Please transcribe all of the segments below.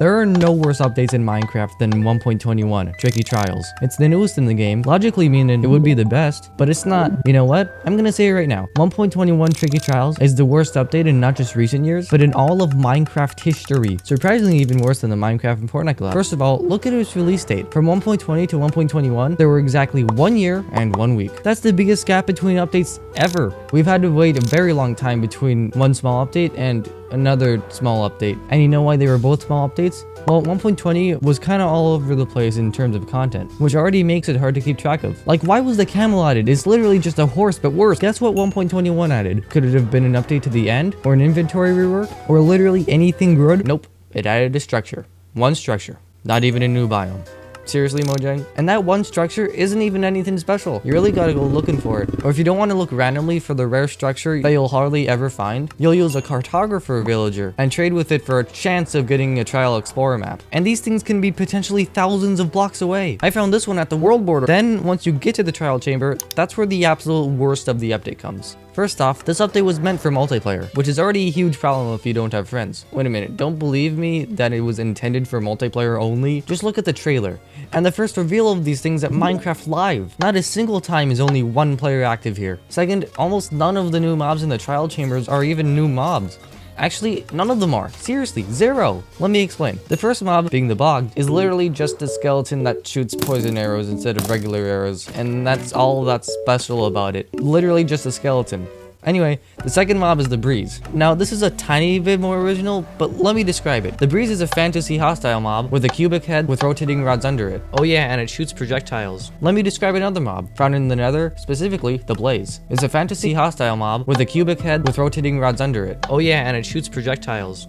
There are no worse updates in Minecraft than 1.21, Tricky Trials. It's the newest in the game, logically meaning it would be the best, but it's not. You know what? I'm gonna say it right now. 1.21 Tricky Trials is the worst update in not just recent years, but in all of Minecraft history. Surprisingly even worse than the Minecraft and Fortnite collab. First of all, look at its release date. From 1.20 to 1.21, there were exactly 1 year and 1 week. That's the biggest gap between updates ever. We've had to wait a very long time between one small update and another small update. And you know why they were both small updates? Well, 1.20 was kind of all over the place in terms of content, which already makes it hard to keep track of. Like, why was the camel added? It's literally just a horse, but worse. Guess what 1.21 added? Could it have been an update to the end? Or an inventory rework? Or literally anything good? Nope. It added a structure. One structure. Not even a new biome. Seriously, Mojang? And that one structure isn't even anything special. You really gotta go looking for it. Or if you don't want to look randomly for the rare structure that you'll hardly ever find, you'll use a cartographer villager and trade with it for a chance of getting a trial explorer map. And these things can be potentially thousands of blocks away. I found this one at the world border. Then once you get to the trial chamber, that's where the absolute worst of the update comes. First off, this update was meant for multiplayer, which is already a huge problem if you don't have friends. Wait a minute, don't believe me that it was intended for multiplayer only? Just look at the trailer, and the first reveal of these things at Minecraft Live. Not a single time is only one player active here. Second, almost none of the new mobs in the trial chambers are even new mobs. Actually, none of them are. Seriously, zero. Let me explain. The first mob, being the bog, is literally just a skeleton that shoots poison arrows instead of regular arrows, and that's all that's special about it. Literally just a skeleton. Anyway, the second mob is the breeze. Now, this is a tiny bit more original, but let me describe it. The breeze is a fantasy hostile mob with a cubic head with rotating rods under it. Oh yeah, and it shoots projectiles. Let me describe another mob, found in the nether, specifically the blaze. It's a fantasy hostile mob with a cubic head with rotating rods under it. Oh yeah, and it shoots projectiles.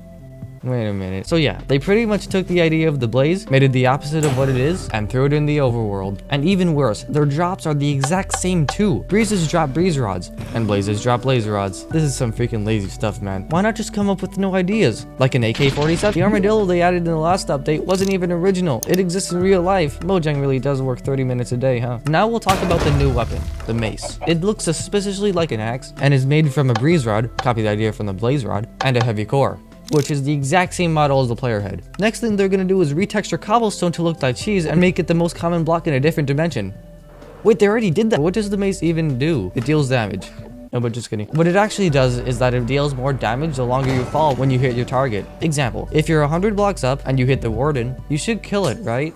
Wait a minute. So yeah, they pretty much took the idea of the blaze, made it the opposite of what it is, and threw it in the overworld. And even worse, their drops are the exact same too. Breezes drop breeze rods, and blazes drop blaze rods. This is some freaking lazy stuff, man. Why not just come up with no ideas? Like an AK-47? The armadillo they added in the last update wasn't even original. It exists in real life. Mojang really does work 30 minutes a day, huh? Now we'll talk about the new weapon, the mace. It looks suspiciously like an axe, and is made from a breeze rod, copy the idea from the blaze rod, and a heavy core, which is the exact same model as the player head. Next thing they're gonna do is retexture cobblestone to look like cheese and make it the most common block in a different dimension. Wait, they already did that. What does the mace even do? It deals damage. No, but just kidding. What it actually does is that it deals more damage the longer you fall when you hit your target. Example, if you're 100 blocks up and you hit the warden, you should kill it, right?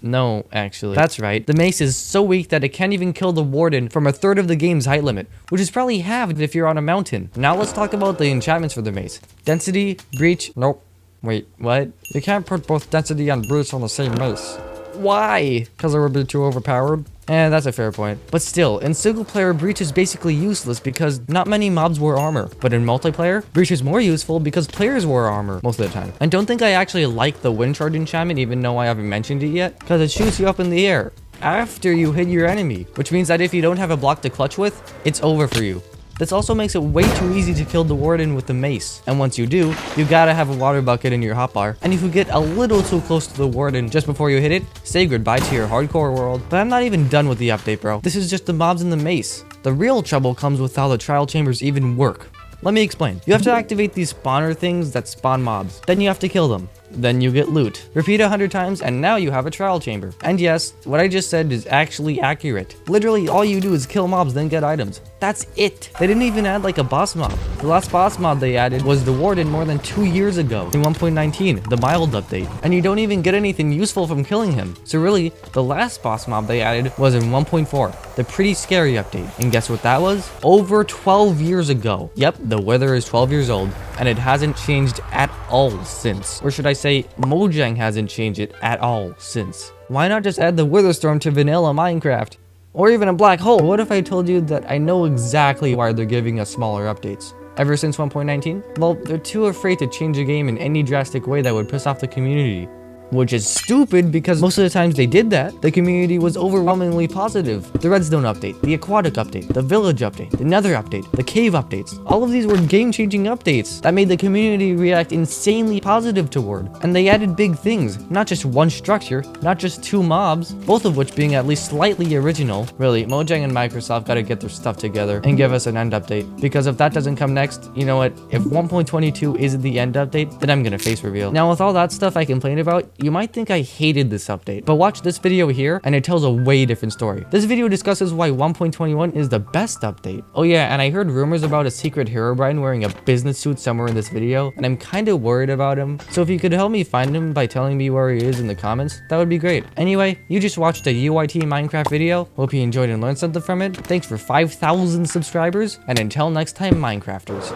No, actually. That's right. The mace is so weak that it can't even kill the warden from a third of the game's height limit, which is probably halved if you're on a mountain. Now let's talk about the enchantments for the mace. Density, breach, nope. Wait, what? You can't put both density and breach on the same mace. Why? Because they're a bit too overpowered? That's a fair point. But still, in single player, breach is basically useless because not many mobs wear armor. But in multiplayer, breach is more useful because players wear armor most of the time. And don't think I actually like the wind charge enchantment even though I haven't mentioned it yet, because it shoots you up in the air after you hit your enemy, which means that if you don't have a block to clutch with, it's over for you. This also makes it way too easy to kill the warden with the mace. And once you do, you gotta have a water bucket in your hotbar. And if you get a little too close to the warden just before you hit it, say goodbye to your hardcore world. But I'm not even done with the update, bro. This is just the mobs and the mace. The real trouble comes with how the trial chambers even work. Let me explain. You have to activate these spawner things that spawn mobs. Then you have to kill them. Then you get loot. Repeat 100 times and now you have a trial chamber. And yes, what I just said is actually accurate. Literally all you do is kill mobs then get items. That's it. They didn't even add like a boss mob. The last boss mob they added was the warden more than 2 years ago in 1.19, the mild update. And you don't even get anything useful from killing him. So really, the last boss mob they added was in 1.4, the pretty scary update. And guess what that was? Over 12 years ago. Yep, the weather is 12 years old and it hasn't changed at all since. Or should I say, Mojang hasn't changed it at all since. Why not just add the Witherstorm to vanilla Minecraft? Or even a black hole? What if I told you that I know exactly why they're giving us smaller updates? Ever since 1.19? Well, they're too afraid to change the game in any drastic way that would piss off the community. which is stupid because most of the times they did that, the community was overwhelmingly positive. The redstone update, the aquatic update, the village update, the nether update, the cave updates. All of these were game-changing updates that made the community react insanely positive toward. And they added big things, not just one structure, not just 2 mobs, both of which being at least slightly original. Really, Mojang and Microsoft gotta get their stuff together and give us an end update. Because if that doesn't come next, you know what? If 1.22 isn't the end update, then I'm gonna face reveal. Now with all that stuff I complained about, you might think I hated this update. But watch this video here and it tells a way different story. This video discusses why 1.21 is the best update. Oh yeah, and I heard rumors about a secret Herobrine wearing a business suit somewhere in this video, and I'm kinda worried about him. So if you could help me find him by telling me where he is in the comments, that would be great. Anyway, you just watched a UYT Minecraft video. Hope you enjoyed and learned something from it. Thanks for 5,000 subscribers, and until next time, Minecrafters.